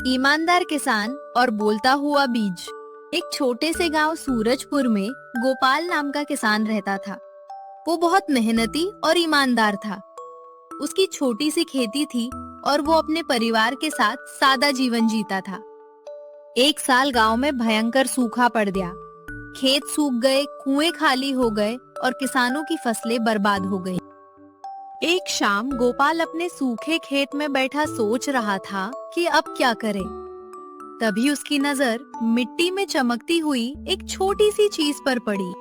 ईमानदार किसान और बोलता हुआ बीज। एक छोटे से गांव सूरजपुर में गोपाल नाम का किसान रहता था। वो बहुत मेहनती और ईमानदार था। उसकी छोटी सी खेती थी और वो अपने परिवार के साथ सादा जीवन जीता था। एक साल गांव में भयंकर सूखा पड़ गया। खेत सूख गए, कुएं खाली हो गए और किसानों की फसलें बर्बाद हो गईं। एक शाम गोपाल अपने सूखे खेत में बैठा सोच रहा था कि अब क्या करे। तभी उसकी नजर मिट्टी में चमकती हुई एक छोटी सी चीज पर पड़ी।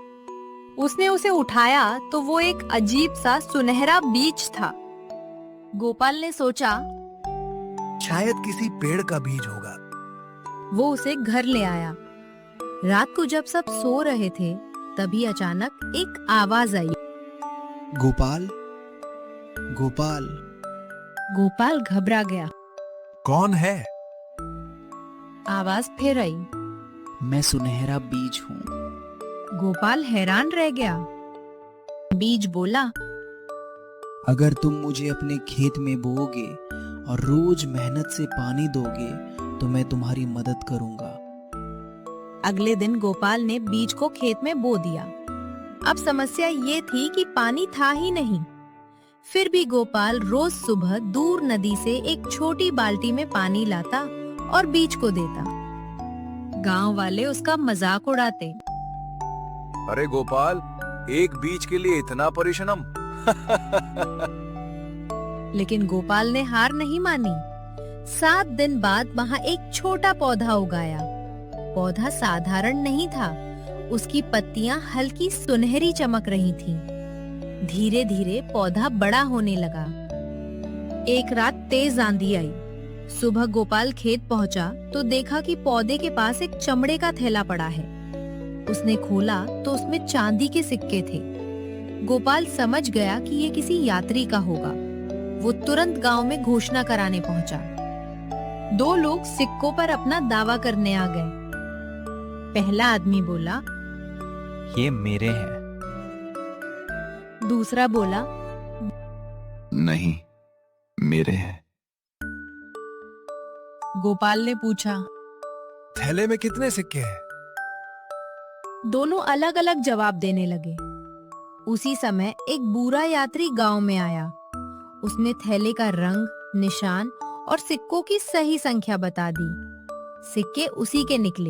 उसने उसे उठाया तो वो एक अजीब सा सुनहरा बीज था। गोपाल ने सोचा, शायद किसी पेड़ का बीज होगा। वो उसे घर ले आया। रात को जब सब सो रहे थे, तभी अचानक एक आवाज आई। गोपाल, गोपाल। गोपाल घबरा गया। कौन है? आवाज फिर आई। मैं सुनहरा बीज हूँ। गोपाल हैरान रह गया। बीज बोला, अगर तुम मुझे अपने खेत में बोओगे और रोज मेहनत से पानी दोगे तो मैं तुम्हारी मदद करूंगा। अगले दिन गोपाल ने बीज को खेत में बो दिया। अब समस्या ये थी कि पानी था ही नहीं। फिर भी गोपाल रोज सुबह दूर नदी से एक छोटी बाल्टी में पानी लाता और बीज को देता। गांव वाले उसका मजाक उड़ाते। अरे गोपाल, एक बीज के लिए इतना परिश्रम। लेकिन गोपाल ने हार नहीं मानी। 7 दिन बाद वहाँ एक छोटा पौधा उगाया। पौधा साधारण नहीं था। उसकी पत्तियां हल्की सुनहरी चमक रही थीं। धीरे धीरे पौधा बड़ा होने लगा। एक रात तेज आंधी आई। सुबह गोपाल खेत पहुंचा तो देखा कि पौधे के पास एक चमड़े का थैला पड़ा है। उसने खोला तो उसमें चांदी के सिक्के थे। गोपाल समझ गया कि ये किसी यात्री का होगा। वो तुरंत गांव में घोषणा कराने पहुंचा। 2 लोग सिक्कों पर अपना दावा करने आ गए। पहला आदमी बोला, ये मेरे हैं। दूसरा बोला, नहीं, मेरे हैं। गोपाल ने पूछा। थैले में कितने सिक्के हैं? दोनों अलग अलग जवाब देने लगे। उसी समय एक बूढ़ा यात्री गांव में आया। उसने थैले का रंग, निशान और सिक्कों की सही संख्या बता दी। सिक्के उसी के निकले।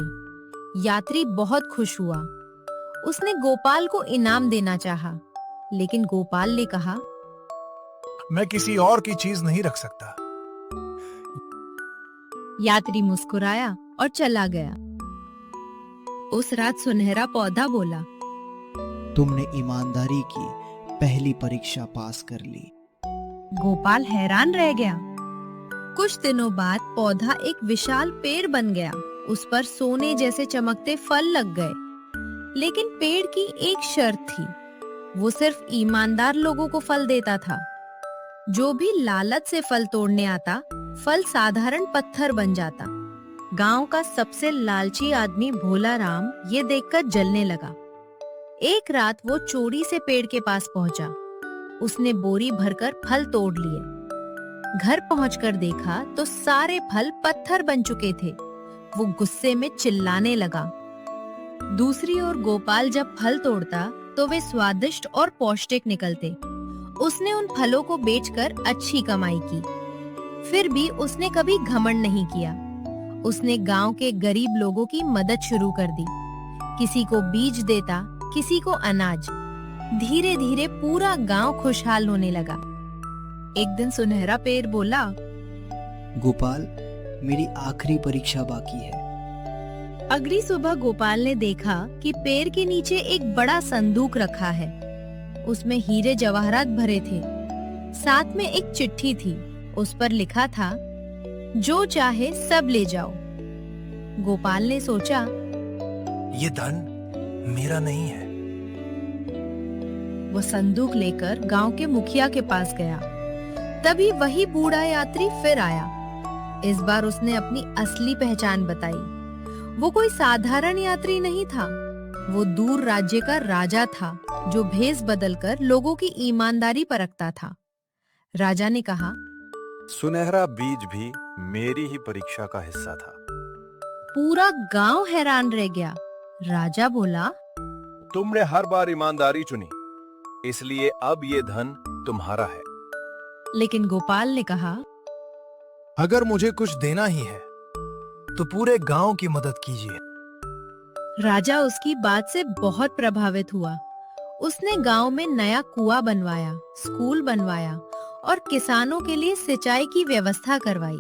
यात्री बहुत खुश हुआ। उसने गोपाल को इनाम देना चाहा, लेकिन गोपाल ने कहा, मैं किसी और की चीज नहीं रख सकता। यात्री मुस्कुराया और चला गया। उस रात सुनहरा पौधा बोला, तुमने ईमानदारी की पहली परीक्षा पास कर ली। गोपाल हैरान रह गया। कुछ दिनों बाद पौधा एक विशाल पेड़ बन गया। उस पर सोने जैसे चमकते फल लग गए। लेकिन पेड़ की एक शर्त थी। वो सिर्फ ईमानदार लोगों को फल देता था। जो भी लालच से फल तोड़ने आता, फल साधारण पत्थर बन जाता। गांव का सबसे लालची आदमी भोला राम ये देखकर जलने लगा। एक रात वो चोरी से पेड़ के पास पहुंचा। उसने बोरी भरकर फल तोड़ लिए। घर पहुंचकर देखा तो सारे फल पत्थर बन चुके थे। वो गुस्से में चिल्लाने लगा। दूसरी ओर गोपाल जब फल तोड़ता तो वे स्वादिष्ट और पौष्टिक निकलते। उसने उन फलों को बेचकर अच्छी कमाई की। फिर भी उसने कभी घमंड नहीं किया। उसने गांव के गरीब लोगों की मदद शुरू कर दी। किसी को बीज देता, किसी को अनाज। धीरे धीरे पूरा गांव खुशहाल होने लगा। एक दिन सुनहरा पेड़ बोला, गोपाल, मेरी आखिरी परीक्षा बाकी है। अगली सुबह गोपाल ने देखा कि पेड़ के नीचे एक बड़ा संदूक रखा है। उसमें हीरे जवाहरात भरे थे। साथ में एक चिट्ठी थी। उस पर लिखा था, जो चाहे सब ले जाओ। गोपाल ने सोचा, ये धन मेरा नहीं है। वो संदूक लेकर गांव के मुखिया के पास गया। तभी वही बूढ़ा यात्री फिर आया। इस बार उसने अपनी असली पहचान बताई। वो कोई साधारण यात्री नहीं था। वो दूर राज्य का राजा था, जो भेष बदलकर लोगों की ईमानदारी परखता था। राजा ने कहा, सुनहरा बीज भी मेरी ही परीक्षा का हिस्सा था। पूरा गांव हैरान रह गया। राजा बोला, तुमने हर बार ईमानदारी चुनी, इसलिए अब ये धन तुम्हारा है। लेकिन गोपाल ने कहा, अगर मुझे कुछ देना ही है तो पूरे गांव की मदद कीजिए। राजा उसकी बात से बहुत प्रभावित हुआ। उसने गांव में नया कुआं बनवाया, स्कूल बनवाया और किसानों के लिए सिंचाई की व्यवस्था करवाई।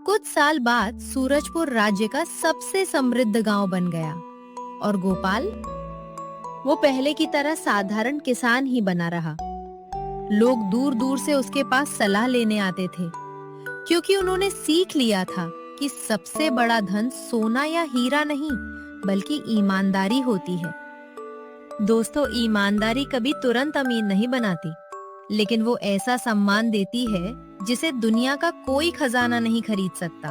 कुछ साल बाद सूरजपुर राज्य का सबसे समृद्ध गांव बन गया और गोपाल वो पहले की तरह साधारण किसान ही बना रहा। लोग दूर दूर से उसके पास सलाह लेने आते थे, क्योंकि उन्होंने सीख लिया था कि सबसे बड़ा धन सोना या हीरा नहीं, बल्कि ईमानदारी होती है। दोस्तों, ईमानदारी कभी तुरंत अमीर नहीं बनाती, लेकिन वो ऐसा सम्मान देती है जिसे दुनिया का कोई खजाना नहीं खरीद सकता।